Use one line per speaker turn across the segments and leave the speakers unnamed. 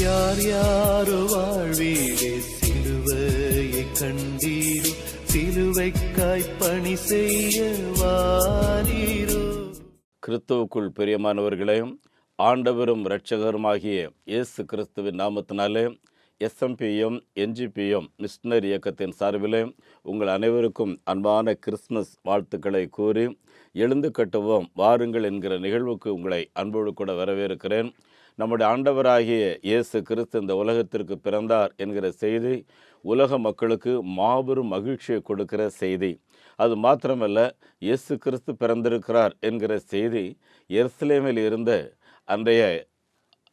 யார் யாரோ வாழ்வீரே சிலுவையை கண்டீரோ, சிலுவைக்காய் பணி செய்ய வாரீரோ.
கிறிஸ்துவுக்குள் பிரியமானவர்களே, ஆண்டவரும் இரட்சகருமாகிய இயேசு கிறிஸ்துவின் நாமத்தினாலே எஸ்எம்பிஎம் என்ஜிபிஎம் மிஷனரி இயக்கத்தின் சார்பிலே உங்கள் அனைவருக்கும் அன்பான கிறிஸ்துமஸ் வாழ்த்துக்களை கூறி, எழுந்து கட்டுவோம் வாருங்கள் என்கிற நிகழ்வுக்கு உங்களை அன்போடு கூட வரவேற்கிறேன். நம்முடைய ஆண்டவராகிய இயேசு கிறிஸ்து இந்த உலகத்திற்கு பிறந்தார் என்கிற செய்தி உலக மக்களுக்கு மாபெரும் மகிழ்ச்சியை கொடுக்கிற செய்தி. அது மாத்திரமல்ல, இயேசு கிறிஸ்து பிறந்திருக்கிறார் என்கிற செய்தி எருசலேமில் இருந்த அன்றைய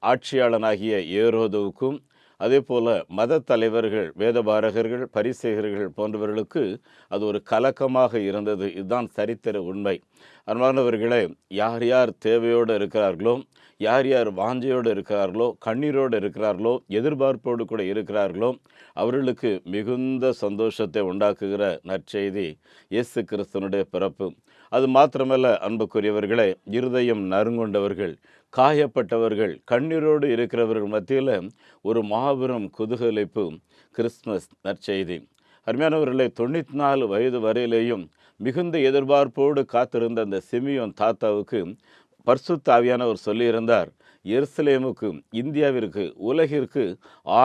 ஆட்சியாளனாகிய ஏரோதுவுக்கும், அதே போல மத தலைவர்கள், வேதபாரகர்கள், பரிசேயர்கள் போன்றவர்களுக்கு அது ஒரு கலக்கமாக இருந்தது. இதுதான் சரித்திர உண்மை. அன்பானவர்களே, யார் யார் தேவையோடு இருக்கிறார்களோ, யார் யார் வாஞ்சையோடு இருக்கிறார்களோ, கண்ணீரோடு இருக்கிறார்களோ, எதிர்பார்ப்போடு கூட இருக்கிறார்களோ, அவர்களுக்கு மிகுந்த சந்தோஷத்தை உண்டாக்குகிற நற்செய்தி இயேசு கிறிஸ்துவனுடைய பிறப்பு. அது மாத்திரமல்ல அன்புக்குரியவர்களே, இருதயம் நறுங்கொண்டவர்கள், காயப்பட்டவர்கள், கண்ணீரோடு இருக்கிறவர்கள் மத்தியில் ஒரு மாபெரும் குதூகலிப்பு கிறிஸ்துமஸ் நற்செய்தி. அருமையானவர்களே, 94 வயது வரையிலேயும் மிகுந்த எதிர்பார்ப்போடு காத்திருந்த அந்த சிமியோன் தாத்தாவுக்கு பரிசுத்த ஆவியானவர் சொல்லியிருந்தார், எருசலேமுக்கு, இந்தியாவிற்கு, உலகிற்கு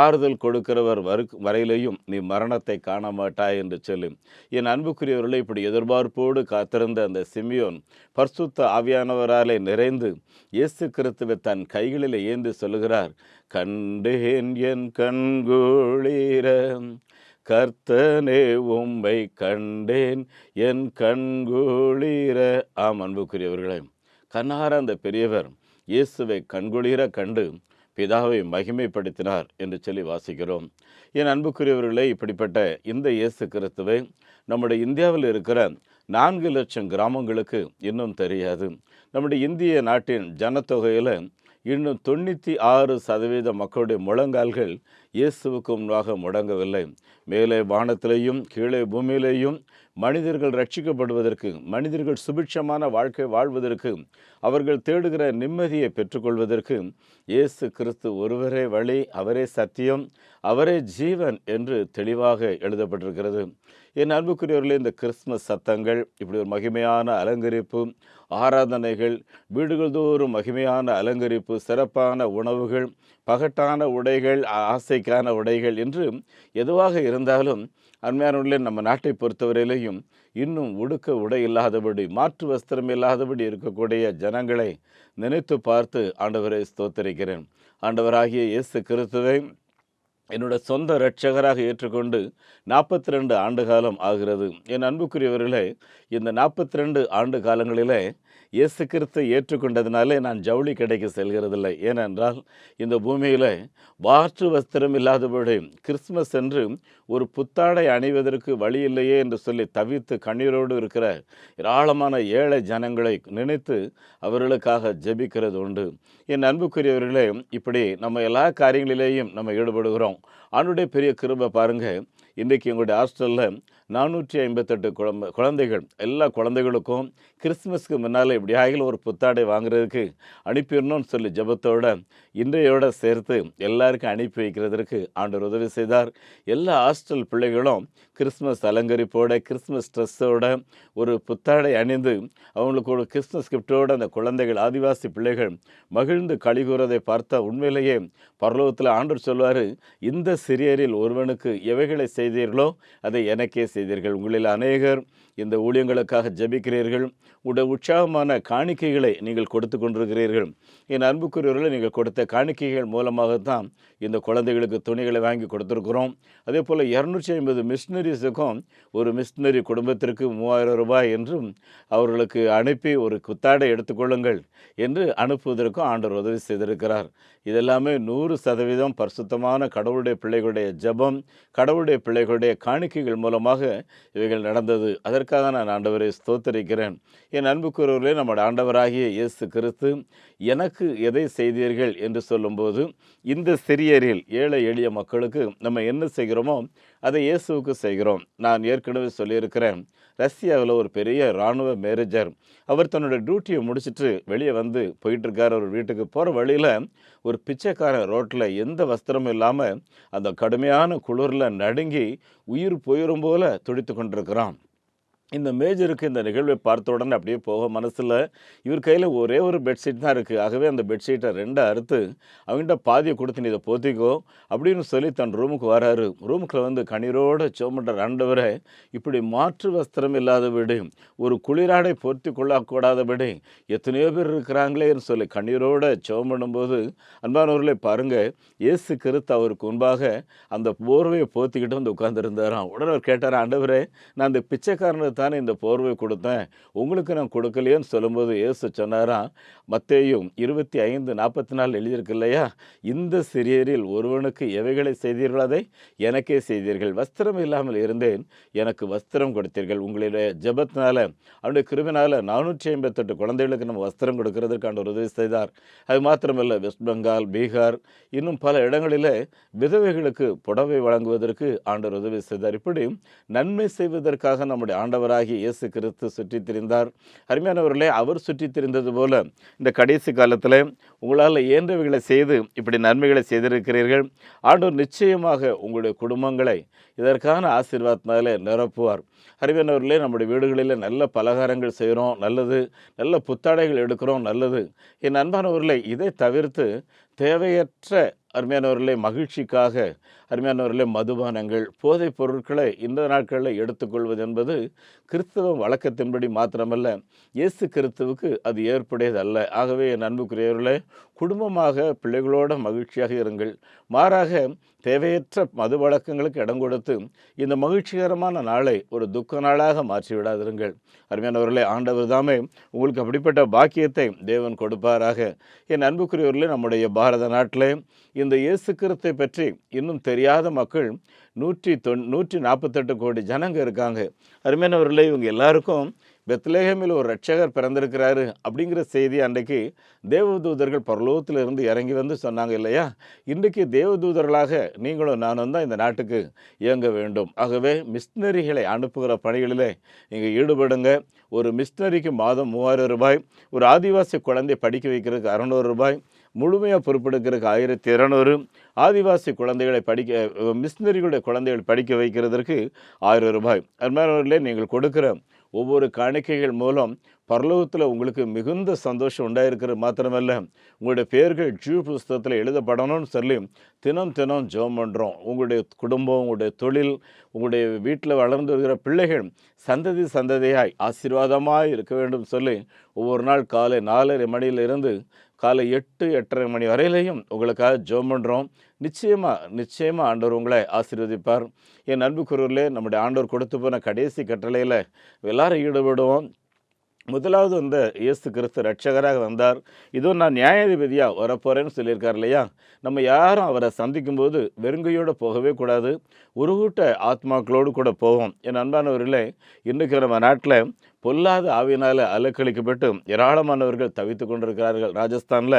ஆறுதல் கொடுக்கிறவர் வரையிலேயும் நீ மரணத்தை காண மாட்டாய் என்று சொல்லி. என் அன்புக்குரியவர்களை, இப்படி எதிர்பார்ப்போடு காத்திருந்த அந்த சிமியோன் பரிசுத்த ஆவியானவராலே நிறைந்து இயேசு கிறிஸ்துவை தன் கைகளில் ஏந்தி சொல்லுகிறார், கண்டேன் என் கண்குளிர கர்த்தனே உம்மை கண்டேன் என் கண்குளிர. ஆம் அன்புக்குரியவர்களே, கண்ணார அந்த பெரியவர் இயேசுவை கண்குளிர கண்டு பிதாவை மகிமைப்படுத்தினார் என்று சொல்லி வாசிக்கிறோம். என் அன்புக்குரியவர்களே, இப்படிப்பட்ட இந்த இயேசு கிறிஸ்துவை நம்முடைய இந்தியாவில் இருக்கிற 4 லட்சம் கிராமங்களுக்கு இன்னும் தெரியாது. நம்முடைய இந்திய நாட்டின் ஜனத்தொகையில் இன்னும் 96% மக்களுடைய முழங்கால்கள் இயேசுவுக்கு முன்பாக முடங்கவில்லை. மேலே வானத்திலேயும் கீழே பூமியிலேயும் மனிதர்கள் ரட்சிக்கப்படுவதற்கு, மனிதர்கள் சுபிட்சமான வாழ்க்கை வாழ்வதற்கு, அவர்கள் தேடுகிற நிம்மதியை பெற்றுக்கொள்வதற்கு இயேசு கிறிஸ்து ஒருவரே வழி, அவரே சத்தியம், அவரே ஜீவன் என்று தெளிவாக எழுதப்பட்டிருக்கிறது. என் அன்புக்குரியவர்களே, இந்த கிறிஸ்துமஸ் சத்தங்கள், இப்படி ஒரு மகிமையான அலங்கரிப்பு, ஆராதனைகள், வீடுகள் தோறும் மகிமையான அலங்கரிப்பு, சிறப்பான உணவுகள், பகட்டான உடைகள், ஆசைக்கான உடைகள் என்று எதுவாக இருந்தாலும், அருமையானவர்களே, நம்ம நாட்டை பொறுத்தவரையிலையும் இன்னும் உடுக்க உடை இல்லாதபடி, மாற்று வஸ்திரம் இல்லாதபடி இருக்கக்கூடிய ஜனங்களை நினைத்து பார்த்து ஆண்டவரை ஸ்தோத்தரிக்கிறேன். ஆண்டவராகிய இயேசு கிறிஸ்துவை என்னோட சொந்த இரட்சகராக ஏற்றுக்கொண்டு 42 ஆண்டு காலம் ஆகிறது. என் அன்புக்குரியவர்களே, இந்த 42 ஆண்டு காலங்களிலே இயேசு கிறிஸ்துவை ஏற்றுக்கொண்டதினாலே நான் ஜவுளி கடைக்கு செல்கிறதில்லை. ஏனென்றால் இந்த பூமியில் மாற்று வஸ்திரம் இல்லாதபடி கிறிஸ்துமஸ் என்று ஒரு புத்தாடை அணிவதற்கு வழி இல்லையே என்று சொல்லி தவித்து கண்ணீரோடு இருக்கிற ஏராளமான ஏழை ஜனங்களை நினைத்து அவர்களுக்காக ஜெபிக்கிறது உண்டு. என் அன்புக்குரியவர்களே, இப்படி நம்ம எல்லா காரியங்களிலேயும் நம்ம ஈடுபடுகிறோம். ஆண்டுடைய பெரிய கிருபை பாருங்கள், இன்றைக்கி எங்களுடைய ஹாஸ்டலில் 458 குழந்தைகள், எல்லா குழந்தைகளுக்கும் கிறிஸ்துமஸ்க்கு முன்னால் எப்படியாக ஒரு புத்தாடை வாங்குறதுக்கு அனுப்பிடணும்னு சொல்லி ஜெபத்தோட இன்றையோட சேர்த்து எல்லாருக்கும் அனுப்பி வைக்கிறதுக்கு ஆண்டவர் உதவி செய்தார். எல்லா ஹாஸ்டல் பிள்ளைகளும் கிறிஸ்துமஸ் அலங்கரிப்போட, கிறிஸ்துமஸ் ட்ரெஸ்ஸோட, ஒரு புத்தாடை அணிந்து அவங்களுக்கு ஒரு கிறிஸ்துமஸ் கிஃப்டோடு அந்த குழந்தைகள், ஆதிவாசி பிள்ளைகள் மகிழ்ந்து கழிகூறதை பார்த்தா உண்மையிலேயே பரலோகத்தில் ஆண்டவர் சொல்வார், இந்த சிறியரில் ஒருவனுக்கு எவைகளை செய்தீர்களோ அதை எனக்கே செய்தீர்கள். உங்களில் அநேகர் இந்த ஊழியங்களுக்காக ஜெபிக்கிறீர்கள். உடைய உற்சாகமான காணிக்கைகளை நீங்கள் கொடுத்து கொண்டிருக்கிறீர்கள். என் அன்புக்குரியவர்களை, நீங்கள் கொடுத்த காணிக்கைகள் மூலமாகத்தான் இந்த குழந்தைகளுக்கு துணிகளை வாங்கி கொடுத்துருக்குறோம். அதே போல் 250 மிஷினரிஸுக்கும் ஒரு மிஷினரி குடும்பத்திற்கு 3000 ரூபாய் என்றும் அவர்களுக்கு அனுப்பி ஒரு குத்தாடை எடுத்துக்கொள்ளுங்கள் என்று அனுப்புவதற்கும் ஆண்டவர் உதவி செய்திருக்கிறார். இதெல்லாமே 100% பரிசுத்தமான கடவுளுடைய பிள்ளைகளுடைய ஜெபம், கடவுளுடைய பிள்ளைகளுடைய காணிக்கைகள் மூலமாக இவைகள் நடந்தது. அதற்காக நான் ஆண்டவரை ஸ்தோத்தரிக்கிறேன். என் அன்புக்குரியவர்களே, நம்முடைய ஆண்டவராகிய இயேசு கிறிஸ்து எனக்கு எதை செய்தீர்கள் என்று சொல்லும்போது, இந்த சிறியரில் ஏழை எளிய மக்களுக்கு நம்ம என்ன செய்கிறோமோ அதை இயேசுவுக்கு செய்கிறோம். நான் ஏற்கனவே சொல்லியிருக்கிறேன், ரஷ்யாவில் ஒரு பெரிய இராணுவ மேனேஜர், அவர் தன்னோட டியூட்டியை முடிச்சுட்டு வெளியே வந்து போயிட்டுருக்கார். ஒரு வீட்டுக்கு போகிற வழியில் ஒரு பிச்சைக்காரன் ரோட்டில் எந்த வஸ்திரமும் இல்லாமல் அந்த கடுமையான குளிரில் நடுங்கி உயிர் போயிடும் போல துடித்து கொண்டிருக்கிறான். இந்த மேஜருக்கு இந்த நிகழ்வை பார்த்த உடனே அப்படியே போக மனசில், இவர் கையில் ஒரே ஒரு பெட்ஷீட் தான் இருக்குது. ஆகவே அந்த பெட்ஷீட்டை 2 அறுத்து அவங்ககிட்ட பாதியை கொடுத்து நீ இதை போத்திக்கோ அப்படின்னு சொல்லி தன் ரூமுக்கு வராரு. ரூமுக்குள்ள வந்து கண்ணீரோடு சோமன்ற ஆண்டவரே, இப்படி மாற்று வஸ்திரம் இல்லாதபடி, ஒரு குளிராடை போர்த்தி கொள்ளக்கூடாதபடி எத்தனையோ பேர் இருக்கிறாங்களேன்னு சொல்லி கண்ணீரோடு சோம் பண்ணும்போது, அன்பானவர்களே பாருங்கள், இயேசு கிறிஸ்து அவருக்கு முன்பாக அந்த போர்வையை போத்திக்கிட்டு வந்து உட்கார்ந்துருந்தாராம். உடனே அவர் கேட்டார், ஆண்டவரே, நான் அந்த பிச்சைக்காரனுக்கு தானே இந்த போர்வை கொடுத்தேன், உங்களுக்கு நான் கொடுக்கலையேன்னு சொல்லும்போது இயேசு சொன்னாராம், மத்தேயு 25:44 எழுதியிருக்கு இல்லையா, இந்த சிறியரில் ஒருவனுக்கு எவைகளை செய்தீர்கள் அதை எனக்கே செய்தீர்கள். வஸ்திரம் இல்லாமல் இருந்தேன், எனக்கு வஸ்திரம் கொடுத்தீர்கள். உங்களுடைய ஜெபத்தினால அவனுடைய கிருபினால 458 குழந்தைகளுக்கு நம்ம வஸ்திரம் கொடுக்கறதுக்கான ஒரு உதவி செய்தார். அது மாத்திரமல்ல, வெஸ்ட் பெங்கால், பீகார், இன்னும் பல இடங்களில் விதவைகளுக்கு புடவை வழங்குவதற்கு ஆண்டவர் உதவி செய்தார். இப்படி நன்மை செய்வதற்காக நம்முடைய ஆண்டவராகிய இயேசு கிறிஸ்து சுற்றித் திரிந்தார். அருமையானவர்களே, அவர் சுற்றித் திரிந்தது போல இந்த கடைசி காலத்தில் உங்களால் இயன்றவைகளை செய்து இப்படி நன்மைகளை செய்திருக்கிறீர்கள். ஆண்டவர் நிச்சயமாக உங்களுடைய குடும்பங்களை இதற்கான ஆசீர்வாதத்தினாலே நிரப்புவார். அருமையானவர்களே, நம்முடைய வீடுகளில் நல்ல பலகாரங்கள் செய்கிறோம், நல்லது. நல்ல புத்தாடைகள் எடுக்கிறோம், நல்லது. என் அன்பானவர்களே, இதை தவிர்த்து தேவையற்ற அருமையானவர்களே மகிழ்ச்சிக்காக அருமையானவர்களே மதுபானங்கள், போதைப் பொருட்களை இந்த நாட்களில் எடுத்துக்கொள்வது என்பது கிறிஸ்தவ வழக்கத்தின்படி மாத்திரமல்ல, இயேசு கிறிஸ்துவுக்கு அது ஏற்புடையது அல்ல. ஆகவே என் அன்புக்குரியவர்களே, குடும்பமாக பிள்ளைகளோட மகிழ்ச்சியாக இருங்கள். மாறாக தேவையற்ற மது வழக்கங்களுக்கு இடம் கொடுத்து இந்த மகிழ்ச்சிகரமான நாளை ஒரு துக்க நாளாக மாற்றிவிடாதிருங்கள். அருமையானவர்களே, ஆண்டவர் தாமே உங்களுக்கு அப்படிப்பட்ட பாக்கியத்தை தேவன் கொடுப்பாராக. என் அன்புக்குரியவர்களே, நம்முடைய பாரத நாட்டில் இந்த இயேசு கிறிஸ்தை பற்றி இன்னும் தெரியாத மக்கள் 148 கோடி ஜனங்க இருக்காங்க. அருமையானவர்களே, இவங்க எல்லாருக்கும் பெத்லெகேமில் ஒரு இரட்சகர் பிறந்திருக்கிறாரு அப்படிங்கிற செய்தி அன்றைக்கு தேவதூதர்கள் பரலோகத்தில் இருந்து இறங்கி வந்து சொன்னாங்க இல்லையா. இன்றைக்கு தேவதூதர்களாக நீங்களும் நானும் தான் இந்த நாட்டுக்கு இயங்க வேண்டும். ஆகவே மிஷினரிகளை அனுப்புகிற பணிகளில் நீங்கள் ஈடுபடுங்க. ஒரு மிஷினரிக்கு மாதம் 3000 ரூபாய், ஒரு ஆதிவாசி குழந்தை படிக்க வைக்கிறதுக்கு 600 ரூபாய், முழுமையாக பொறுப்பெடுக்கிறதுக்கு 1200, ஆதிவாசி குழந்தைகளை மிஷினரிகளுடைய குழந்தைகள் படிக்க வைக்கிறதற்கு 1000 ரூபாய். அருமையானவர்களே, நீங்கள் கொடுக்குற ஒவ்வொரு காணிக்கைகள் மூலம் பரலோகத்தில் உங்களுக்கு மிகுந்த சந்தோஷம் உண்டாயிருக்கிறது மாத்திரமல்ல, உங்களுடைய பெயர்கள் ஜீவ புஸ்தகத்தில் எழுதப்படணும்னு சொல்லி தினம் ஜெபம் பண்ணுறோம். உங்களுடைய குடும்பம், உங்களுடைய தொழில், உங்களுடைய வீட்டில் வளர்ந்து வருகிற பிள்ளைகள் சந்ததியாய் ஆசீர்வாதமாக இருக்க வேண்டும் சொல்லி ஒவ்வொரு நாள் காலை 4:30 மணியிலிருந்து காலை 8-8:30 மணி வரையிலையும் உங்களுக்காக ஜெபம் பண்ணுறோம். நிச்சயமாக ஆண்டவர் உங்களை ஆசீர்வதிப்பார். என் அன்புக்குரியவர்களே, நம்முடைய ஆண்டவர் கொடுத்து போன கடைசி கட்டளையில் எல்லாரும் ஈடுபடுவோம். முதலாவது இந்த இயேசு கிறிஸ்து இரட்சகராக வந்தார். இதோ நான் நியாயாதிபதியாக வரப்போகிறேன்னு சொல்லியிருக்கார் இல்லையா. நம்ம யாரும் அவரை சந்திக்கும்போது வெறுங்கையோடு போகவே கூடாது, உருகூட்ட ஆத்மாக்களோடு கூட போவோம். என் அன்பானவர்களே, இன்றைக்கு நம்ம நாட்டில் பொல்லாத ஆவியினால் அலக்களிக்கப்பட்டு ஏராளமானவர்கள் தவித்து கொண்டிருக்கிறார்கள். ராஜஸ்தானில்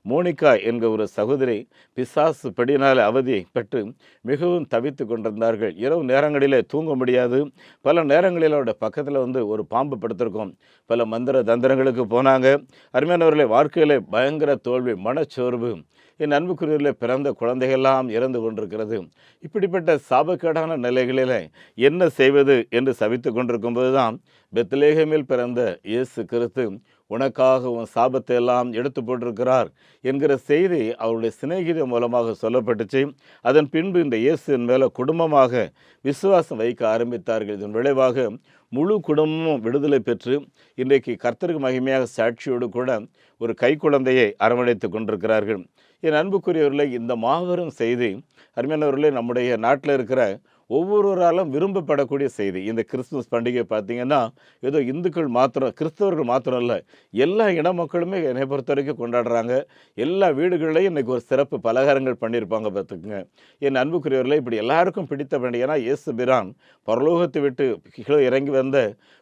மோனிகா என்கிற ஒரு சகோதரி பிசாசு பிடியினால் அவதிப்பட்டு மிகவும் தவித்து கொண்டிருந்தார்கள். இரவு நேரங்களிலே தூங்க முடியாது. பல நேரங்களில் அவருடைய பக்கத்தில் வந்து ஒரு பாம்பு படுத்திருக்கோம். பல மந்திர தந்திரங்களுக்கு போனாங்க. அருமையானவர்களே, வாழ்க்கையில் பயங்கர தோல்வி, மனச்சோர்வு. என் அன்புக்குரியவர்களே, பிறந்த குழந்தைகள்லாம் இறந்து கொண்டிருக்கிறது. இப்படிப்பட்ட சாபக்கேடான நிலைகளில் என்ன செய்வது என்று சவித்து கொண்டிருக்கும்போது தான் பெத்லெகேமில் பிறந்த இயேசு கிறிஸ்து உனக்காக உன் சாபத்தை எல்லாம் எடுத்து போட்டிருக்கிறார் என்கிற செய்தி அவருடைய சிநேகிதம் மூலமாக சொல்லப்பட்டுச்சு. அதன் பின்பு இந்த இயேசுவின் மேலே குடும்பமாக விசுவாசம் வைக்க ஆரம்பித்தார்கள். இதன் விளைவாக முழு குடும்பமும் விடுதலை பெற்று இன்றைக்கு கர்த்தருக்கு மகிமையாக சாட்சியோடு கூட ஒரு கைக்குழந்தையை அரவணைத்து கொண்டிருக்கிறார்கள். என் அன்புக்குரியவர்களே, இந்த மாபெரும் செய்தி அருமையானவர்களே, நம்முடைய நாட்டில் இருக்கிற ஒவ்வொருவராலும் விரும்பப்படக்கூடிய செய்தி. இந்த கிறிஸ்துமஸ் பண்டிகை பார்த்திங்கன்னா ஏதோ இந்துக்கள் மாத்திரம், கிறிஸ்தவர்கள் மாத்திரம் இல்லை, எல்லா இன மக்களுமே என்னை பொறுத்த வரைக்கும் கொண்டாடுறாங்க. எல்லா வீடுகள்லையும் இன்றைக்கி ஒரு சிறப்பு பலகாரங்கள் பண்ணியிருப்பாங்க பார்த்துக்குங்க. என் அன்புக்குரியவர்களே, இப்படி எல்லாருக்கும் பிடித்த பண்டிகைனா இயேசு பிரான் பரலோகத்தை விட்டு கீழே இறங்கி வந்த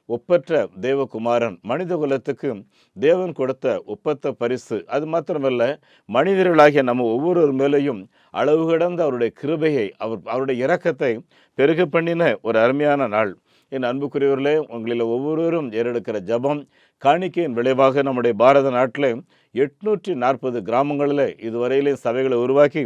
ஒப்பற்ற தேவகுமாரன், மனித குலத்துக்கு தேவன் கொடுத்த ஒப்பற்ற பரிசு. அது மாத்திரமல்ல, மனிதர்களாகிய நம்ம ஒவ்வொருவர் மேலேயும் அளவு கடந்த அவருடைய கிருபையை, அவருடைய இரக்கத்தை பெருக பண்ணின ஒரு அருமையான நாள். என் அன்புக்குரியவர்களே, உங்களில் ஒவ்வொருவரும் ஏறெடுக்கிற ஜெபம் காணிக்கையின் விளைவாக நம்முடைய பாரத நாட்டில் 840 கிராமங்களில் இதுவரையிலே சபைகளை உருவாக்கி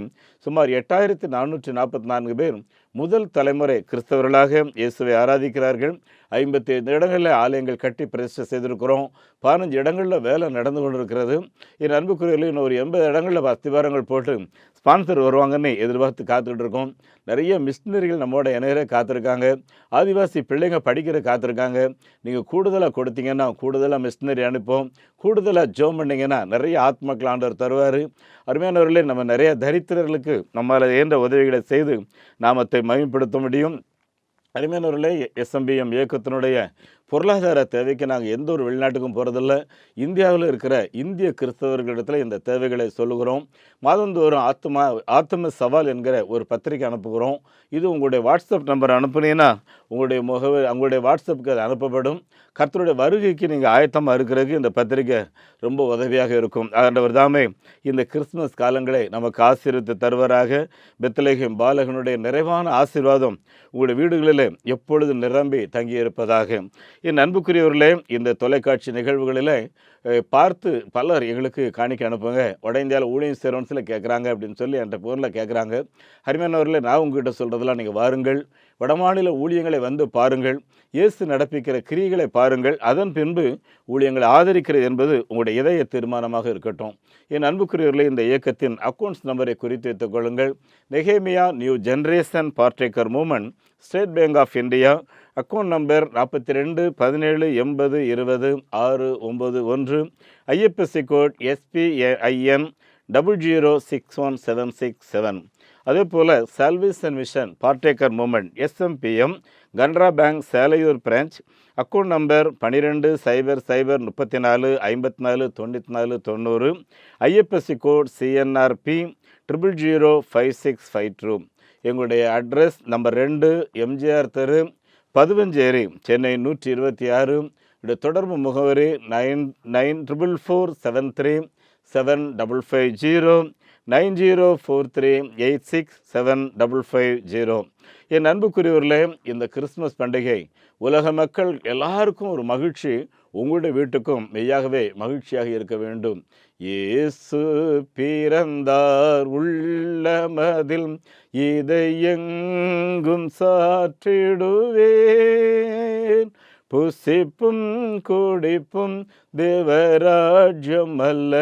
சுமார் 8444 பேர் முதல் தலைமுறை கிறிஸ்தவர்களாக இயேசுவை ஆராதிக்கிறார்கள். 55 இடங்களில் ஆலயங்கள் கட்டி பிரதிஷ்டை செய்திருக்கிறோம். 15 இடங்களில் வேலை நடந்து கொண்டிருக்கிறது. என் அன்புக்குரியவர்களே, இன்னும் ஒரு 80 இடங்களில் அஸ்திவாரங்கள் போட்டு ஸ்பான்சர் வருவாங்கன்னு எதிர்பார்த்து காத்துக்கிட்டு இருக்கோம். நிறைய மிஷினரிகள் நம்மோட இணையரை காத்திருக்காங்க. ஆதிவாசி பிள்ளைங்க படிக்கிற காத்திருக்காங்க. நீங்கள் கூடுதலாக கொடுத்தீங்கன்னா கூடுதலாக மிஷினரி அனுப்போம். கூடுதலாக ஜோம் பண்ணிங்கன்னா நிறைய ஆத்மக்கள் ஆண்டவர் தருவார். அருமையானவர்களே, நம்ம நிறைய தரித்திரர்களுக்கு நம்மளால் இயன்ற உதவிகளை செய்து நாமத்தை மகிமைப்படுத்த முடியும். அருமையானவர்களே, எஸ்எம்பிஎம் இயக்கத்தினுடைய பொருளாதார தேவைக்கு நாங்கள் எந்த ஒரு வெளிநாட்டுக்கும் போகிறதில்ல. இந்தியாவில் இருக்கிற இந்திய கிறிஸ்தவர்களிடத்தில் இந்த தேவைகளை சொல்லுகிறோம். மாதந்தோறும் ஆத்ம சவால் என்கிற ஒரு பத்திரிக்கை அனுப்புகிறோம். இது உங்களுடைய வாட்ஸ்அப் நம்பர் அனுப்புனீங்கன்னா உங்களுடைய வாட்ஸ்அப்புக்கு அது அனுப்பப்படும். கர்த்தருடைய வருகைக்கு நீங்கள் ஆயத்தமாக இருக்கிறதுக்கு இந்த பத்திரிக்கை ரொம்ப உதவியாக இருக்கும். ஆண்டவர் தாமே இந்த கிறிஸ்துமஸ் காலங்களை நமக்கு ஆசீர்வதித்து தருவராக. பெத்லகேம் பாலகனுடைய நிறைவான ஆசீர்வாதம் உங்களுடைய வீடுகளில் எப்பொழுது நிரம்பி தங்கியிருப்பதாக. என் அன்புக்குரியவர்களே, இந்த தொலைக்காட்சி நிகழ்வுகளில் பார்த்து பலர் எங்களுக்கு காணிக்க அனுப்புங்க, வட இந்தியாவில் ஊழியம் செய்கிறோன்னு சில கேட்குறாங்க அப்படின்னு சொல்லி என்கிட்ட பொருளை கேட்குறாங்க. அருமையானவர்களே, நான் உங்ககிட்ட சொல்கிறதெல்லாம் நீங்கள் வாருங்கள், வடமாநில ஊழியங்களை வந்து பாருங்கள், இயேசு நடப்பிக்கிற கிரியைகளை பாருங்கள், அதன் பின்பு ஊழியங்களை ஆதரிக்கிறது என்பது உங்களுடைய இதய தீர்மானமாக இருக்கட்டும். என் அன்புக்குரியவர்களே, இந்த இயக்கத்தின் அக்கௌண்ட்ஸ் நம்பரை குறித்து வைத்துக் கொள்ளுங்கள். நெகேமியா new generation partaker moment, state bank of India, account number 42 17 80 20 691, IFSC code SPIN 0061767. அதே போல் salvation mission partaker moment SMPM Canara bank Selaiyur branch, account number 12 00 34 54 94 90, IFSC code CNRP 0005652. எங்களுடைய அட்ரஸ் நம்பர் 2 எம்ஜிஆர் தெரு, பதுவஞ்சேரி, சென்னை 126. தொடர்பு முகவரி 9944737550 9043867550. என் அன்புக்குரியவர்களே, இந்த கிறிஸ்துமஸ் பண்டிகை உலக மக்கள் எல்லாருக்கும் ஒரு மகிழ்ச்சி, உங்களுடைய வீட்டுக்கும் மெய்யாகவே மகிழ்ச்சியாக இருக்க வேண்டும். இயேசு பிறந்தார் உள்ளமதில், இதை எங்கும் சாற்றிடுவேன். புசிப்பும் குடிப்பும் தேவராஜ்யம் அல்ல,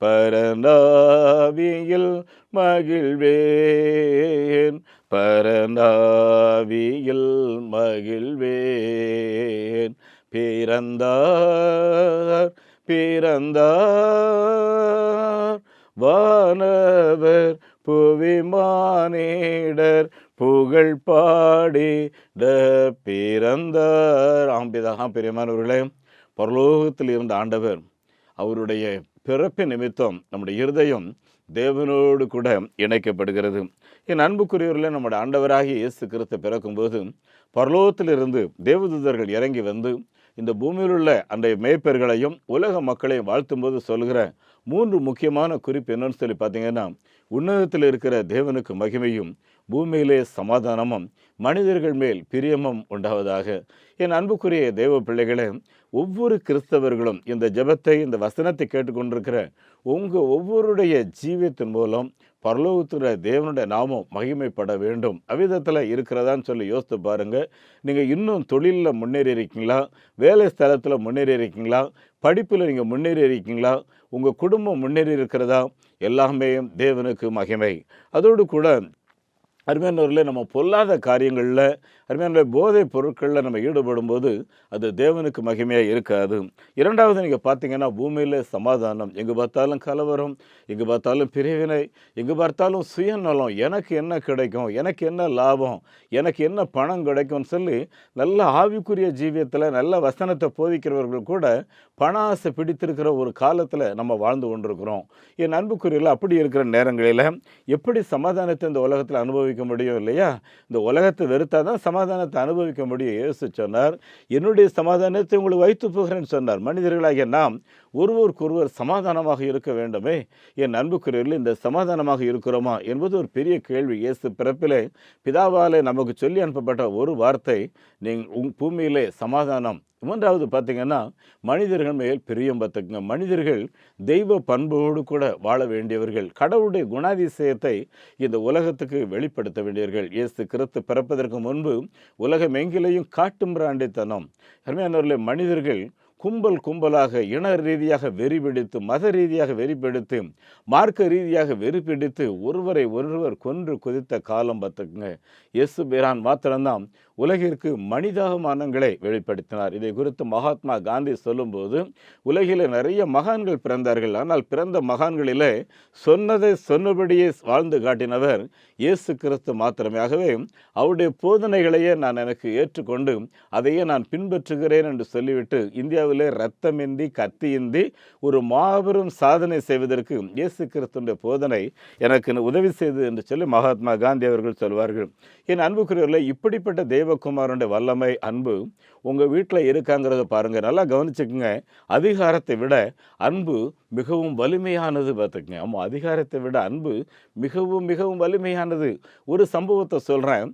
பரநாவியில் மகிழ்வேன், பரநாவியில் மகிழ்வேன். பிறந்தார் பிறந்தார் வானவர் புவிமானிடர் புகழ் பாடிட பிறந்தார். ஆம்பிதாக பிரியமானவர்களே, பரலோகத்தில் இருந்த ஆண்டவர் அவருடைய பிறப்பு நிமித்தம் நம்முடைய இருதயம் தேவனோடு கூட இணைக்கப்படுகிறது. என் அன்புக்குரியவர்களே, நம்முடைய ஆண்டவராகிய இயேசு கிறிஸ்து பிறக்கும்போது பரலோகத்திலிருந்து தேவதூதர்கள் இறங்கி வந்து இந்த பூமியில் உள்ள அந்த மேய்ப்பர்களையும் உலக மக்களையும் வாழ்த்தும்போது சொல்கிற 3 முக்கியமான குறிப்பு என்னன்னு சொல்லி பார்த்தீங்கன்னா, உன்னதத்தில் இருக்கிற தேவனுக்கு மகிமையும், பூமியிலே சமாதானமும், மனிதர்கள் மேல் பிரியமும் உண்டாவதாக. என் அன்புக்குரிய தேவ பிள்ளைகளே, ஒவ்வொரு கிறிஸ்தவர்களும் இந்த ஜெபத்தை, இந்த வசனத்தை கேட்டுக்கொண்டிருக்கிற ஒவ்வொருடைய ஜீவியத்தின் மூலம் பரலோகத்துடைய தேவனுடைய நாமம் மகிமைப்பட வேண்டும். அவ்விதத்தில் இருக்கிறதான்னு சொல்லி யோசித்து பாருங்கள். நீங்கள் இன்னும் தொழிலில் முன்னேறி இருக்கீங்களா? வேலை ஸ்தலத்தில் முன்னேறி இருக்கீங்களா? படிப்பில் நீங்கள் முன்னேறி இருக்கீங்களா? உங்கள் குடும்பம் முன்னேறி இருக்கிறதா? எல்லாமே தேவனுக்கு மகிமை. அதோடு கூட அருமையானவர்களே, நம்ம பொல்லாத காரியங்களில், அருமையான போதைப் பொருட்களில் நம்ம ஈடுபடும் போது அது தேவனுக்கு மகிமையாக இருக்காது. இரண்டாவது, நீங்கள் பார்த்தீங்கன்னா பூமியில் சமாதானம், எங்கே பார்த்தாலும் கலவரம், எங்கே பார்த்தாலும் பிரிவினை, எங்கே பார்த்தாலும் சுயநலம், எனக்கு என்ன கிடைக்கும், எனக்கு என்ன லாபம், எனக்கு என்ன பணம் கிடைக்கும்னு சொல்லி நல்ல ஆவிக்குரிய ஜீவியத்தில் நல்ல வசனத்தை போதிக்கிறவர்கள் கூட பண ஆசை பிடித்திருக்கிற ஒரு காலத்தில் நம்ம வாழ்ந்து கொண்டிருக்கிறோம். என் அன்புக்குரியல, அப்படி இருக்கிற நேரங்களில் எப்படி சமாதானத்தை இந்த உலகத்தில் அனுபவிக்க அனுபவிக்க முடியும் இல்லையா? இந்த உலகத்தை வெறுத்தா தான் சமாதானத்தை அனுபவிக்க முடியும். இயேசு சொன்னார், என்னுடைய சமாதானத்தை உங்களுக்கு வைத்து போகிறேன்னு சொன்னார். மனிதர்களாகிய நாம் ஒருவருக்கொருவர் சமாதானமாக இருக்க வேண்டுமே. என் அன்புக்குரியவர்களே, இந்த சமாதானமாக இருக்கிறோமா என்பது ஒரு பெரிய கேள்வி. இயேசு பிறப்பிலே பிதாவாலே நமக்கு சொல்லி அனுப்பப்பட்ட ஒரு வார்த்தை, பூமியிலே சமாதானம். மூன்றாவது பார்த்தீங்கன்னா, மனிதர்கள் மேல் பிரியம் பார்த்துக்குங்க. மனிதர்கள் தெய்வ பண்போடு கூட வாழ வேண்டியவர்கள். கடவுளுடைய குணாதிசயத்தை இந்த உலகத்துக்கு வெளிப்படுத்த வேண்டியவர்கள். இயேசு கிறிஸ்து பிறப்பதற்கு முன்பு உலகம் எங்கிலேயும் காட்டுமிராண்டித்தனம். அருமையானவர்களே, மனிதர்கள் கும்பல் கும்பலாக இன ரீதியாக வெறி பிடித்து, மத ரீதியாக வெறி பிடித்து, மார்க்க ரீதியாக வெறி பிடித்து ஒருவரை ஒருவர் கொன்று குதித்த காலம் பார்த்துக்குங்க. இயேசு பிரான் மாத்திரம்தான் உலகிற்கு மனிதாபிமானங்களை வெளிப்படுத்தினார். இதை குறித்து மகாத்மா காந்தி சொல்லும்போது, உலகில் நிறைய மகான்கள் பிறந்தார்கள், ஆனால் பிறந்த மகான்களிலே சொன்னதை சொன்னபடியே வாழ்ந்து காட்டினவர் இயேசு கிறிஸ்து மாத்திரமே. ஆகவே அவருடைய போதனைகளையே நான் எனக்கு ஏற்றுக்கொண்டு அதையே நான் பின்பற்றுகிறேன் என்று சொல்லிவிட்டு, இந்தியாவிலே இரத்தமின்றி கத்தியின்றி ஒரு மாபெரும் சாதனை செய்வதற்கு இயேசு கிறிஸ்துடைய போதனை எனக்கு உதவி செய்தது என்று சொல்லி மகாத்மா காந்தி அவர்கள் சொல்வார்கள். என் அன்புக்குரியவர்களே, இப்படிப்பட்ட தேவகுமாரனுடைய வல்லமை, அன்பு உங்கள் வீட்டில் இருக்காங்கிறத பாருங்கள், நல்லா கவனிச்சுக்குங்க. அதிகாரத்தை விட அன்பு மிகவும் வலிமையானது பார்த்துக்குங்க. ஆமாம், அதிகாரத்தை விட அன்பு மிகவும் மிகவும் வலிமையானது. ஒரு சம்பவத்தை சொல்கிறேன்.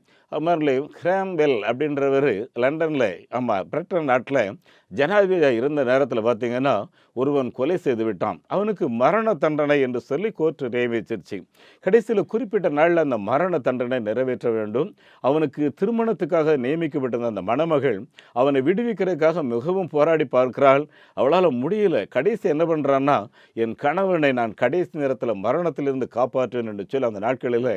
கிராம்வெல் அப்படின்றவர் லண்டனில், ஆமாம், பிரிட்டன் நாட்டில் ஜனாதிபதியாக இருந்த நேரத்தில் பார்த்தீங்கன்னா, ஒருவன் கொலை செய்து விட்டான். அவனுக்கு மரண தண்டனை என்று சொல்லி கோர்ட்டு நியமிச்சிருச்சு. கடைசியில் குறிப்பிட்ட நாளில் அந்த மரண தண்டனை நிறைவேற்ற வேண்டும். அவனுக்கு திருமணத்துக்காக நியமிக்கப்பட்டிருந்த அந்த மணமகள் அவனை விடுவிக்கிறதுக்காக மிகவும் போராடி பார்க்கிறாள். அவளால் முடியல. கடைசி என்ன பண்ணுறான்னா, என் கணவனை நான் கடைசி நேரத்தில் மரணத்திலிருந்து காப்பாற்றேன் என்று சொல்லி அந்த நாட்களில்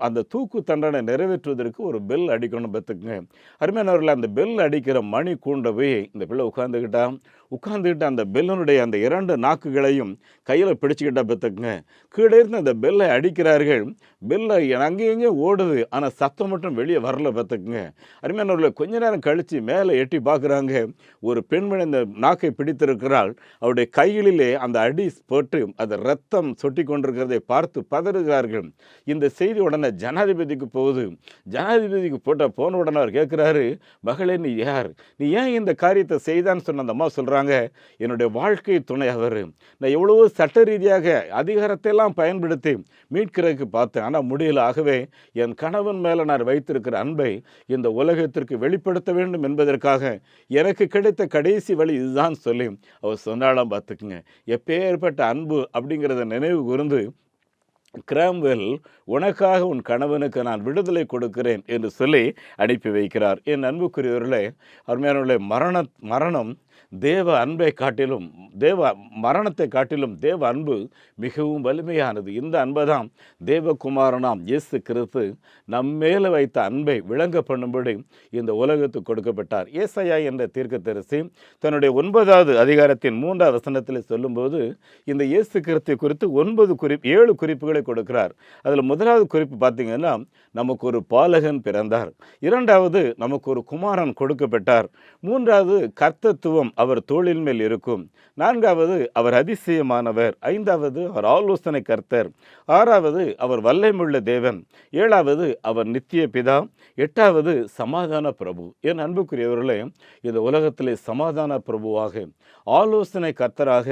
அந்த தூக்கு தண்டனை நிறைவேற்றுவதற்கு ஒரு பெல் அடிக்கணும் பார்த்துக்குங்க. அருமையானவர்கள், அந்த பெல் அடிக்கிற மணி கூண்ட போய் இந்த பிள்ளை உட்கார்ந்துக்கிட்டு அந்த பெல்லனுடைய அந்த 2 நாக்குகளையும் கையில் பிடிச்சிக்கிட்டா பார்த்துக்குங்க. கீழே இருந்து அந்த பெல்லை அடிக்கிறார்கள். பெல்லை அங்கேயும் ஓடுது, ஆனால் சத்தம் மட்டும் வெளியே வரல பார்த்துக்குங்க. அருமையானவர்களை, கொஞ்ச நேரம் கழித்து மேலே எட்டி பார்க்குறாங்க. ஒரு பெண்மணி அந்த நாக்கை பிடித்திருக்கிறாள். அவருடைய கைகளிலே அந்த அடி போட்டு அது ரத்தம் சொட்டி கொண்டிருக்கிறதை பார்த்து பதறுகிறார்கள். இந்த செய்தி உடனே ஜனாதிபதிக்கு போகுது. ஜனாதிபதிக்கு போன உடனே அவர் கேட்குறாரு, மகளே நீ யார், நீ ஏன் இந்த காரியத்தை செய்தான்னு சொன்ன அந்த அம்மா சொல்கிறாங்க, என்னுடைய வாழ்க்கை துணை அவர். நான் எவ்வளவோ சட்ட ரீதியாக அதிகாரத்தை எல்லாம் பயன்படுத்தி மீட்கிறதுக்கு பார்த்தேன், ஆனால் முடியல. ஆகவே என் கணவன் மேலே நான் வைத்திருக்கிற அன்பை இந்த உலகத்திற்கு வெளிப்படுத்த வேண்டும் என்பதற்காக எனக்கு கிடைத்த கடைசி வழி இதுதான் சொல்லி அவர் சொன்னாலாம் பார்த்துக்குங்க. எப்பேற்பட்ட அன்பு அப்படிங்கிறத நினைவு கூர்ந்து, கிராம்வெல், உனக்காக உன் கணவனுக்கு நான் விடுதலை கொடுக்கிறேன் என்று சொல்லி அனுப்பி வைக்கிறார். என் அன்புக்குரியவர்களே, அருமையானவர்களே, மரணம் தேவ அன்பை காட்டிலும், மரணத்தை காட்டிலும் தேவ அன்பு மிகவும் வலிமையானது. இந்த அன்பை தான் தேவகுமாரனாம் இயேசு கிறிஸ்து நம்மேல வைத்த அன்பை விளங்க பண்ணும்படி இந்த உலகத்துக்கு கொடுக்கப்பட்டார். ஏசாயா என்ற தீர்க்கதரிசி தன்னுடைய 9வது அதிகாரத்தின் 3வது வசனத்தில் சொல்லும்போது இந்த இயேசு கிறிஸ்து குறித்து 7 குறிப்புகளை கொடுக்கிறார். அதில் முதலாவது குறிப்பு பார்த்தீங்கன்னா, நமக்கு ஒரு பாலகன் பிறந்தார். 2வது, நமக்கு ஒரு குமாரன் கொடுக்கப்பட்டார். 3வது, கர்த்தத்துவம் அவர் தோளின் மேல் இருக்கும். 4வது, அவர் அதிசயமானவர். 5வது, அவர் ஆலோசனை கர்த்தர். 6வது, அவர் வல்லமையுள்ள தேவன். 7வது, அவர் நித்திய பிதா. 8வது, சமாதான பிரபு. என் அன்புக்குரியவர்களே, இந்த உலகத்திலே சமாதான பிரபுவாக, ஆலோசனை கர்த்தராக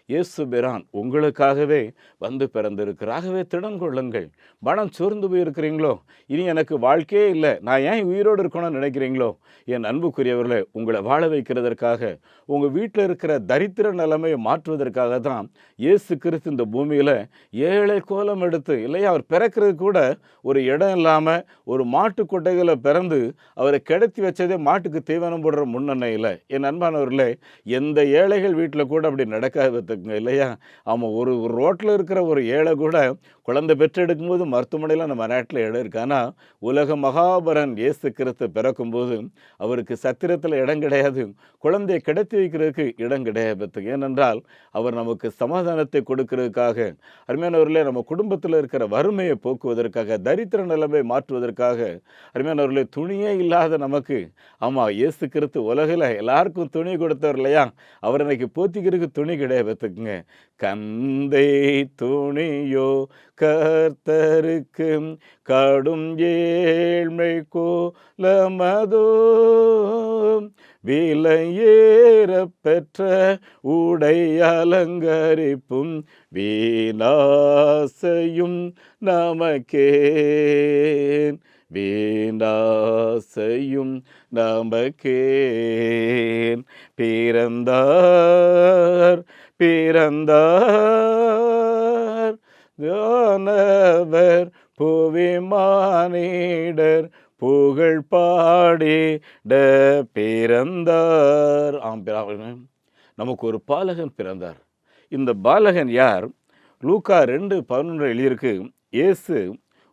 இயேசு பிரான் உங்களுக்காகவே வந்து பிறந்திருக்கிறார். ஆகவே திடன் கொள்ளுங்கள். மனம் சோர்ந்து போயிருக்கிறீங்களோ, இனி எனக்கு வாழ்க்கையே இல்லை, நான் ஏன் உயிரோடு இருக்கணும்னு நினைக்கிறீங்களோ, என் அன்புக்குரியவர்களே, உங்களை வாழ வைக்கிறதற்காக, உங்கள் வீட்டில் இருக்கிற தரித்திர நிலைமையை மாற்றுவதற்காக தான் இயேசு கிறிஸ்து இந்த பூமியில் ஏழை கோலம் எடுத்து, இல்லையா, அவர் பிறக்கிறது கூட ஒரு இடம் இல்லாமல் ஒரு மாட்டு கொட்டைகளை பிறந்து அவரை கிடத்தி வச்சதே மாட்டுக்கு தீவனம் போடுற முன்னெண்ணெயில். என் அன்பானவர்களே, எந்த ஏழைகள் வீட்டில் கூட அப்படி நடக்காதுங்க, இல்லையா? ஆமாம், ஒரு ரோட்டில் இருக்கிற ஒரு ஏழை கூட குழந்தை பெற்றெடுக்கும்போது மருத்துவமனையில் நம்ம நாட்டில் இடம் இருக்கு. ஆனால் உலக மகாபரன் இயேசு கிறிஸ்து பிறக்கும்போது அவருக்கு சத்திரத்தில் இடம் கிடையாது, குழந்தையை கிடத்தி வைக்கிறதுக்கு இடம் கிடையாது. ஏனென்றால் அவர் நமக்கு சமாதானத்தை கொடுக்கிறதுக்காக, அருமையானவர்களே, நம்ம குடும்பத்தில் இருக்கிற வறுமையை போக்குவதற்காக, தரித்திர நிலைமை மாற்றுவதற்காக, அருமையானவர்களே, துணியே இல்லாத நமக்கு, ஆமாம், இயேசு கிறிஸ்து உலகில் எல்லாருக்கும் துணி கொடுத்தவர், இல்லையா? அவர் இன்னைக்கு போத்திக்கிறதுக்கு துணி கிடையாது. கந்தை துணியோ கர்த்தருக்கு கடும் ஏழ்மை கோலமதோ, விலையேற பெற்ற உடை அலங்கரிப்பும் வீணாசையும் நமக்கேன், வீணாசையும் நமக்கேன். பிறந்தார் பிறந்தார் தானவர் புவி மானிடர் புகழ் பாடிட பிறந்தார். நமக்கு ஒரு பாலகன் பிறந்தார். இந்த பாலகன் யார்? லூக்கா 2:11 எழுதியிருக்கு. இயேசு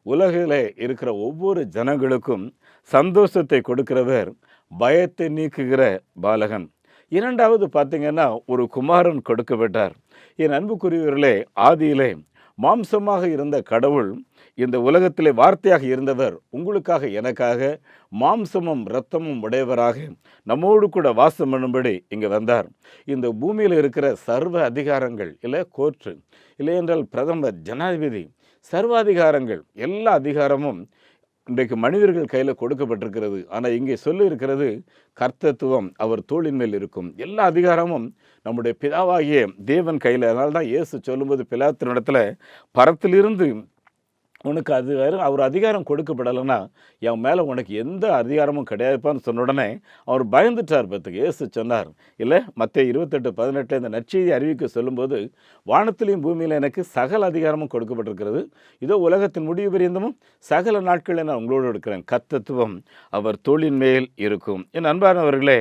உலகில் இருக்கிற ஒவ்வொரு ஜனங்களுக்கும் சந்தோஷத்தை கொடுக்கிறவர், பயத்தை நீக்குகிற பாலகன். இரண்டாவது பார்த்தீங்கன்னா, ஒரு குமாரன் கொடுக்கப்பட்டார். என் அன்புக்குரியவர்களே, ஆதியிலே மாம்சமாக இருந்த கடவுள் இந்த உலகத்திலே வார்த்தையாக இருந்தவர் உங்களுக்காக எனக்காக மாம்சமும் இரத்தமும் உடையவராக நம்மோடு கூட வாசம் பண்ணும்படி இங்கே வந்தார். இந்த பூமியில் இருக்கிற சர்வ அதிகாரங்கள், இல்லை கோர்ட்டு, இல்லை என்றால் பிரதமர், ஜனாதிபதி, சர்வாதிகாரங்கள், எல்லா அதிகாரமும் இன்றைக்கு மனிதர்கள் கையில் கொடுக்கப்பட்டிருக்கிறது. ஆனால் இங்கே சொல்லி இருக்கிறது கர்த்தத்துவம் அவர் தோளின் மேல் இருக்கும். எல்லா அதிகாரமும் நம்முடைய பிதாவாகிய தேவன் கையில். அதனால தான் இயேசு சொல்லும்போது பிலாத்தினிடத்தில் பரத்திலிருந்து உனக்கு அது வேறு அவர் அதிகாரம் கொடுக்கப்படலைன்னா என் மேலே உனக்கு எந்த அதிகாரமும் கிடையாதுப்பான்னு சொன்ன உடனே அவர் பயந்துட்டார். பத்துக்கு இயேசு சொன்னார், இல்லை மத்தேயு 28:18 இந்த நற்செய்தி அறிவிக்க சொல்லும்போது, வானத்திலையும் பூமியில் எனக்கு சகல அதிகாரமும் கொடுக்கப்பட்டிருக்கிறது. இதோ உலகத்தின் முடிவு பரியந்தமும் சகல நாட்களில் நான் உங்களோடு இருக்கிறேன். கர்த்தத்துவம் அவர் தோளின் மேல் இருக்கும். என் அன்பானவர்களே,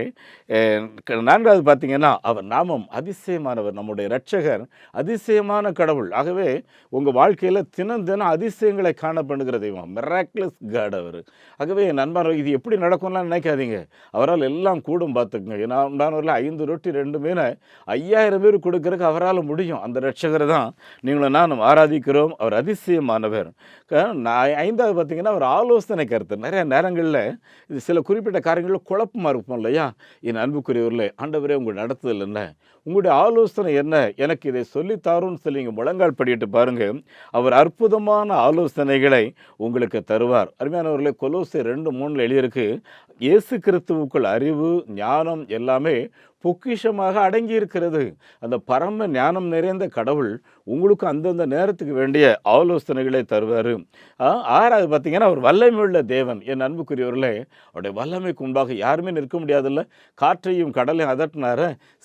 நான்காவது பார்த்தீங்கன்னா, அவர் நாமம் அதிசயமானவர். நம்முடைய இரட்சகர் அதிசயமான கடவுள். ஆகவே உங்கள் வாழ்க்கையில் தினம் தினம் அதிசயங்களை காண பண்ணுகிற தெய்வம், மிராக்குலஸ் காட் அவர். ஆகவே என் அன்பானவர், இது எப்படி நடக்கும்லாம் நினைக்காதீங்க. அவரால் எல்லாம் கூடும். பார்த்துக்குங்க. என் அன்பானவர்கள் 5 ரொட்டி 2 மீனை 5000 பேர் கொடுக்கறதுக்கு அவரால் முடியும். அந்த இரட்சகரை தான் நீங்களும் நானும் ஆராதிக்கிறோம். அவர் அதிசயமானவர். ஐந்தாவது பார்த்தீங்கன்னா, அவர் ஆலோசனை கருத்து. நிறைய நேரங்களில் இது சில குறிப்பிட்ட காரியங்களில் குழப்பமாக இருக்கும் இல்லையா? என் அன்புக்குரியவர்களே, ஆண்டவரே உங்கள் நடத்துதல் என்ன, உங்களுடைய ஆலோசனை என்ன, எனக்கு இதை சொல்லித்தாருன்னு சொல்லி நீங்கள் முழங்கால் படிட்டு பாருங்கள். அவர் அற்புதமான ஆலோசனைகளை உங்களுக்கு தருவார். அருமையானவர்களே, கொலோசியர் 2:3 எழுதியிருக்கு, இயேசு கிறிஸ்துவுக்குள் அறிவு ஞானம் எல்லாமே பொக்கிஷமாக அடங்கி இருக்கிறது. அந்த பரம ஞானம் நிறைந்த கடவுள் உங்களுக்கு அந்தந்த நேரத்துக்கு வேண்டிய ஆலோசனைகளை தருவார். ஆறாவது பார்த்தீங்கன்னா, அவர் வல்லமை உள்ள தேவன். என் அன்புக்குரியவர்களே, அவருடைய வல்லமைக்கு முன்பாக யாருமே நிற்க முடியாதில்ல. காற்றையும் கடலையும் அதட்டினார,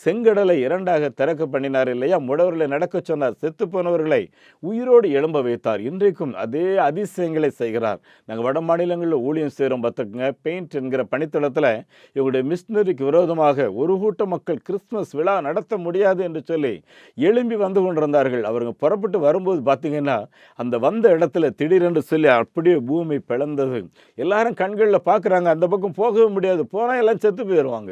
செங்கடலை 2ஆக திறக்க பண்ணினார் இல்லையா? முடவர்களை நடக்க சொன்னார், செத்து போனவர்களை உயிரோடு எழும்ப வைத்தார். இன்றைக்கும் அதே அதிசயங்களை செய்கிறார். நாங்கள் வட மாநிலங்களில் ஊழியம் செய்கிறோம். பார்த்துக்குங்க, பெயிண்ட் என்கிற பணித்தளத்தில் இவங்களுடைய மிஷினரிக்கு விரோதமாக ஒரு கூட்டம் மக்கள் கிறிஸ்துமஸ் விழா நடத்த முடியாது என்று சொல்லி எழும்பி வந்து கொண்டிருந்தார்கள். அவருங்க புறப்பட்டு வரும்போது பார்த்தீங்கன்னா, அந்த வந்த இடத்துல திடீரென்று சொல்லி அப்படியே பூமி பிளந்தது. எல்லாரும் கண்களில் பார்க்குறாங்க, அந்த பக்கம் போகவே முடியாது, போனால் எல்லாம் செத்து போயிடுவாங்க.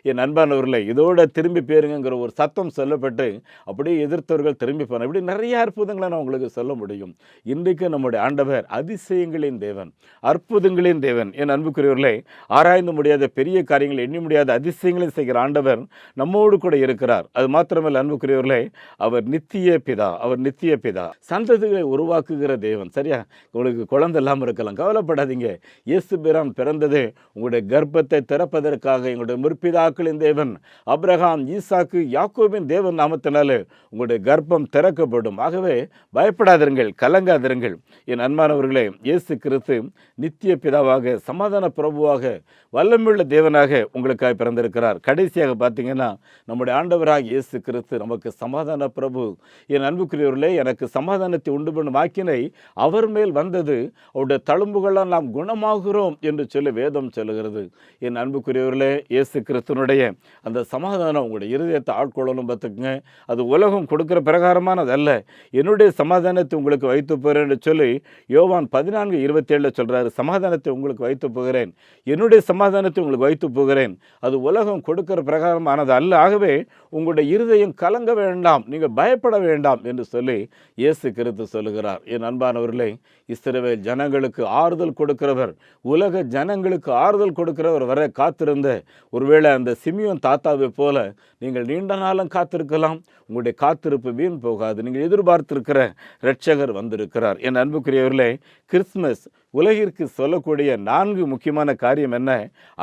என் அன்பானவர்களே, இதோட திரும்பி போயிருங்கிற ஒரு சத்தம் சொல்லப்பட்டு அப்படியே எதிர்த்தவர்கள் திரும்பி போனாங்க. இப்படி நிறைய அற்புதங்களை நான் உங்களுக்கு சொல்ல முடியும். இன்றைக்கு நம்முடைய ஆண்டவர் அதிசயங்களின் தேவன், அற்புதங்களின் தேவன். என் அன்புக்குரியவர்களே, ஆராய்ந்து முடியாத பெரிய காரியங்கள், எண்ணி முடியாத அதிசயங்களை செய்கிற ஆண்டவர் நம்மோடு கூட இருக்கிறார். அது மாத்திரமல்ல அன்புக்குரியவர்களே, அவர் நித்திய பிதா. அவர் நித்திய பிதா, சந்ததிகளை உருவாக்குகிற தேவன். சரியா? உங்களுக்கு குழந்தை இல்லாமல் இருக்கலாம், கவலைப்படாதீங்க. இயேசு பிரான் பிறந்தது உங்களுடைய கர்ப்பத்தை திறப்பதற்காக. எங்களுடைய முற்பிதாக்களின் தேவன் ஆபிரகாம், ஈசாக்கு, யாக்கோபின் தேவன் நாமத்தினாலே உங்களுடைய கர்ப்பம் திறக்கப்படும். ஆகவே பயப்படாதிருங்கள், கலங்காதிருங்கள். என் அன்பானவர்களே, இயேசு கிறிஸ்து நித்திய பிதாவாக, சமாதான பிரபுவாக, வல்லமையுள்ள தேவனாக உங்களுக்காக பிறந்திருக்கிறார். கடைசியாக பார்த்தீங்கன்னா, நம்முடைய ஆண்டவராக இயேசு கிறிஸ்து நமக்கு சமாதான பிரபு. என் அன்புக்குரியவர்களே, எனக்கு சமாதானத்தை உண்டு பண்ணும் ஆக்கினை அவர் மேல் வந்தது, அவருடைய தழும்புகளால் நாம் குணமாகிறோம் என்று சொல்லி வேதம் சொல்லுகிறது. என் அன்புக்குரியவர்களே, இயேசு கிறிஸ்துனுடைய அந்த சமாதானம் உங்களுடைய இருதயத்தை ஆட்கொள்ளணும். பார்த்துக்குங்க, அது உலகம் கொடுக்குற பிரகாரமானது அல்ல. என்னுடைய சமாதானத்தை உங்களுக்கு வைத்து போகிறேன் என்று சொல்லி யோவான் 14:27 சொல்கிறாரு. சமாதானத்தை உங்களுக்கு வைத்து போகிறேன், என்னுடைய சமாதானத்தை உங்களுக்கு வைத்து போகிறேன். அது உலகம் கொடுக்கிற பிரகாரம் பிரகாரமானது அல்ல. ஆகவே உங்களுடைய இருதயம் கலங்க வேண்டாம், நீங்கள் பயப்பட வேண்டாம் என்று சொல்லி இயேசு கிறிஸ்து சொல்லுகிறார். என் அன்பானவர்களே, இஸ்ரவேல் ஜனங்களுக்கு ஆறுதல் கொடுக்கிறவர், உலக ஜனங்களுக்கு ஆறுதல் கொடுக்கிறவர் வர காத்திருந்த ஒருவேளை அந்த சிமியோன் தாத்தாவை போல நீங்கள் நீண்ட நாளும் காத்திருக்கலாம். உங்களுடைய காத்திருப்பு வீண் போகாது. நீங்கள் எதிர்பார்த்திருக்கிற இரட்சகர் வந்திருக்கிறார். என் அன்புக்குரியவர்களே, கிறிஸ்மஸ் உலகிற்கு சொல்லக்கூடிய 4 முக்கியமான காரியம் என்ன?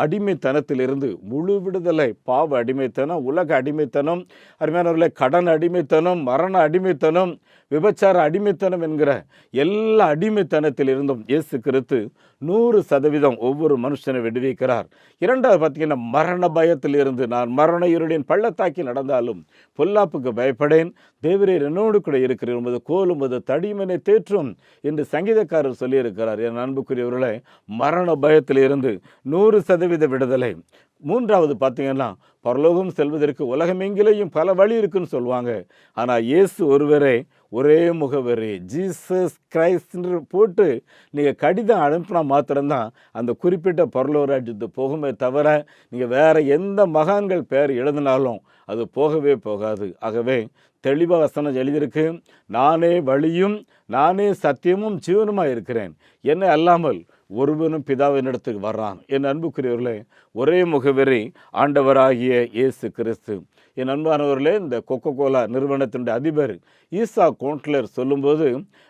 அடிமைத்தனத்திலிருந்து முழு விடுதலை. பாவ அடிமைத்தனம், உலக அடிமைத்தனம், அருமையானவர்களே, கடன் அடிமைத்தனம், மரண அடிமைத்தனம், விபச்சார அடிமைத்தனம் என்கிற எல்லா அடிமைத்தனத்திலிருந்தும் இயேசு கிறிஸ்து 100% ஒவ்வொரு மனுஷனை விடுவிக்கிறார். 2வது பார்த்தீங்கன்னா, மரண பயத்திலிருந்து நான் மரண இருளின் பள்ளத்தாக்கி நடந்தாலும் பொல்லாப்புக்கு பயப்படேன், தேவரீர் என்னோடு கூட இருக்கிறீர், உமது கோலும் உமது தடிமனை தேற்றும் என்று சங்கீதக்காரர் சொல்லியிருக்கிறார். என் அன்புக்குரியவர்களே, மரண பயத்திலிருந்து 100% விடுதலை. 3வது பார்த்தீங்கன்னா, பரலோகம் செல்வதற்கு உலகமெங்கிலேயும் பல வழி இருக்குன்னு சொல்லுவாங்க. ஆனால் இயேசு ஒருவரே, ஒரே முகவரி, ஜீசஸ் கிரைஸ்ட்னு போட்டு நீங்கள் கடிதம் அனுப்பினா மாத்திரம்தான் அந்த குறிப்பிட்ட பரலோக ராஜ்யத்துக்கு போகுமே தவிர நீங்கள் வேறு எந்த மகான்கள் பேர் எழுதினாலும் அது போகவே போகாது. ஆகவே தெளிவாக வசனம் எழுதியிருக்கு, நானே வழியும் நானே சத்தியமும் ஜீவனுமாக இருக்கிறேன், என்னை அல்லாமல் ஒருவனும் பிதாவின் இடத்துக்கு வர்றான். என் அன்புக்குரியவர்களே, ஒரே முகவரி ஆண்டவராகிய இயேசு கிறிஸ்து. என் அன்பானவர்களே, இந்த கொக்கோ கோலா நிறுவனத்தினுடைய அதிபர் ஈசா கோண்ட்லர் சொல்லும்போது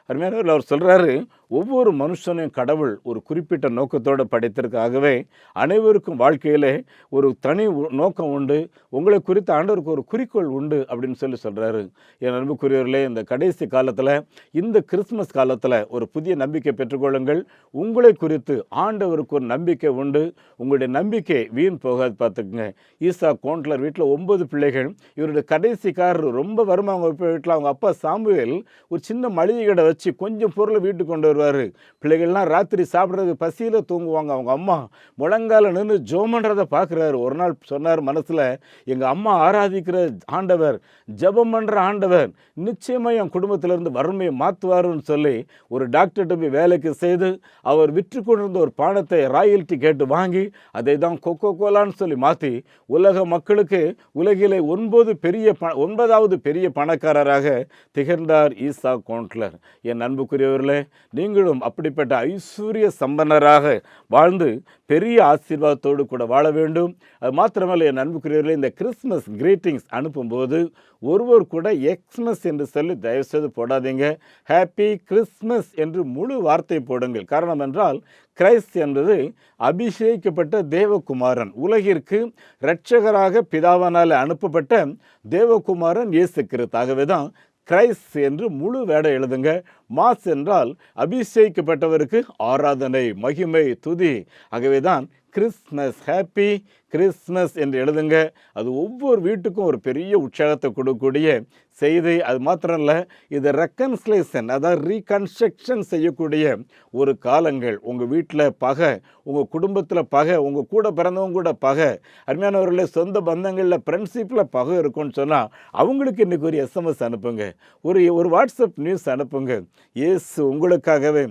அருமையானவர்கள் அவர் சொல்கிறாரு, ஒவ்வொரு மனுஷனையும் கடவுள் ஒரு குறிப்பிட்ட நோக்கத்தோடு படைத்திருக்காகவே அனைவருக்கும் வாழ்க்கையிலே ஒரு தனி நோக்கம் உண்டு, உங்களை குறித்த ஆண்டவருக்கு ஒரு குறிக்கோள் உண்டு அப்படின்னு சொல்கிறாரு. என் அன்புக்குரியவர்களே, இந்த கடைசி காலத்தில், இந்த கிறிஸ்மஸ் காலத்தில் ஒரு புதிய நம்பிக்கை பெற்றுக்கொள்ளுங்கள். உங்களை குறித்து ஆண்டவருக்கு ஒரு நம்பிக்கை உண்டு. உங்களுடைய நம்பிக்கை வீண் போகாது. பார்த்துக்குங்க, ஈசா கோண்ட்லர் வீட்டில் 9 பிள்ளைகள். இவருடைய கடைசிக்காரர் ரொம்ப வருமா அவங்க வீட்டில் அவங்க அப்பா சாமுவேல் ஒரு சின்ன மளிகை கடை வச்சு கொஞ்சம் பொருளை வீட்டுக்கு கொண்டு வருவார். பிள்ளைகள்லாம் ராத்திரி சாப்பிட்றதுக்கு பசியில் தூங்குவாங்க. அவங்க அம்மா முழங்கால நின்று ஜோமன்றதை பார்க்குறாரு. ஒரு நாள் சொன்னார் மனசில், எங்கள் அம்மா ஆராதிக்கிற ஆண்டவர், ஜெபம் பண்ணுற ஆண்டவர் நிச்சயமாக என் குடும்பத்திலேருந்து வறுமையை மாற்றுவாருன்னு சொல்லி ஒரு டாக்டர்கிட்ட போய் வேலைக்கு செய்து அவர் விற்று கொண்டிருந்த ஒரு பானத்தை ராயல்ட்டி கேட்டு வாங்கி அதை தான் கொக்கோ கோலான்னு சொல்லி மாற்றி உலக மக்களுக்கு உலகிலே 9வது பெரிய பணக்காரராக திகழ்ந்தார் ஈசா கோண்ட்லர். என் அன்புக்குரியவர்களே, நீங்களும் அப்படிப்பட்ட ஐஸ்வர்ய சம்பன்னராக வாழ்ந்து பெரிய ஆசீர்வாதத்தோடு கூட வாழ வேண்டும். அது மாத்திரமல்ல, என் அன்புக்குரியவர்களே, இந்த கிறிஸ்மஸ் கிரீட்டிங்ஸ் அனுப்பும்போது ஒருவர் கூட எக்ஸ்மஸ் என்று சொல்லி தயவுசெய்து போடாதீங்க. ஹாப்பி கிறிஸ்மஸ் என்று முழு வார்த்தை போடுங்கள். காரணம் என்றால், கிரைஸ்ட் என்பது அபிஷேகிக்கப்பட்ட தேவகுமாரன், உலகிற்கு இரட்சகராக பிதாவானால் அனுப்பப்பட்ட தேவகுமாரன் இயேசு கிறிஸ்து. ஆகவே தான் கிரைஸ்ட் என்று முழு வேடை எழுதுங்க. மாஸ் என்றால் அபிஷேகிக்கப்பட்டவருக்கு ஆராதனை, மகிமை, துதி. ஆகவே தான் கிறிஸ்மஸ், ஹாப்பி கிறிஸ்மஸ் என்று எழுதுங்க. அது ஒவ்வொரு வீட்டுக்கும் ஒரு பெரிய உற்சாகத்தை கொடுக்கக்கூடிய செய்தி. அது மாத்திரம் இல்லை, இது ரெக்கன்சிலேஷன், அதாவது ரீகன்ஸ்ட்ரக்ஷன் செய்யக்கூடிய ஒரு காலங்கள். உங்கள் வீட்டில் பகை, உங்கள் குடும்பத்தில் பகை, உங்கள் கூட பிறந்தவங்க கூட பகை, அருமையானவர்களே, சொந்த பந்தங்களில் ஃப்ரெண்ட்ஷிப்பில் பகை இருக்குன்னு சொன்னால் அவங்களுக்கு இன்றைக்கி ஒரு எஸ்எம்எஸ் அனுப்புங்க, ஒரு வாட்ஸ்அப் நியூஸ் அனுப்புங்க. இயேசு உங்களுக்காகவே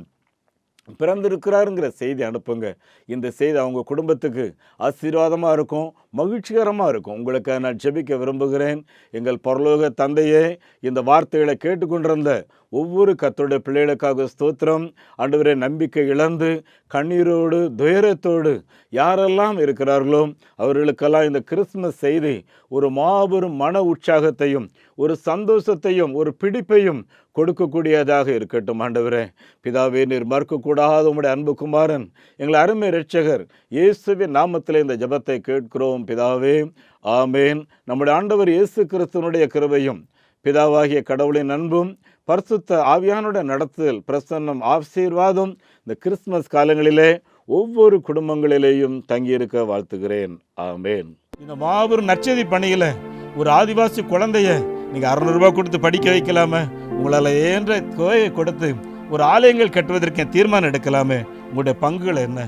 பிறந்திருக்கிறாருங்கிற செய்தி அனுப்புங்க. இந்த செய்தி அவங்க குடும்பத்துக்கு ஆசீர்வாதமாக இருக்கும், மகிழ்ச்சிகரமாக இருக்கும். உங்களுக்கு நான் ஜெபிக்க விரும்புகிறேன். எங்கள் பரலோக தந்தையே, இந்த வார்த்தைகளை கேட்டுக்கொண்டிருந்த ஒவ்வொரு கர்த்தருடைய பிள்ளைகளுக்காக ஸ்தோத்திரம். ஆண்டவரே, நம்பிக்கை இழந்து கண்ணீரோடு துயரத்தோடு யாரெல்லாம் இருக்கிறார்களோ அவர்களுக்கெல்லாம் இந்த கிறிஸ்மஸ் செய்தி ஒரு மாபெரும் மன உற்சாகத்தையும் ஒரு சந்தோஷத்தையும் ஒரு பிடிப்பையும் கொடுக்கக்கூடியதாக இருக்கட்டும். ஆண்டவரே, பிதாவே, நீர் மறுக்கக்கூடாத உம்முடைய அன்பு குமாரன் எங்கள் அருமை இரட்சகர் இயேசுவின் நாமத்தில் இந்த ஜெபத்தை கேட்கிறோம் பிதாவே, ஆமேன். நம்முடைய ஆண்டவர் இயேசு கிறிஸ்துவனுடைய கிருபையும் பிதாவாகிய கடவுளின் அன்பும் பரிசுத்த ஆவியானுடைய நடத்துதல், பிரசன்னம், ஆசீர்வாதம் இந்த கிறிஸ்மஸ் காலங்களிலே ஒவ்வொரு குடும்பங்களிலேயும் தங்கியிருக்க வாழ்த்துகிறேன். ஆமேன். இந்த மாபெரும் நற்செய்தி பணியில் ஒரு ஆதிவாசி குழந்தைய நீங்கள் 600 ரூபாய் கொடுத்து படிக்க வைக்கலாமே, உங்களால் ஏன்ற தொகையை கொடுத்து ஒரு ஆலயங்கள் கட்டுவதற்கு தீர்மானம் எடுக்கலாமே, உங்களுடைய பங்குகள் என்ன?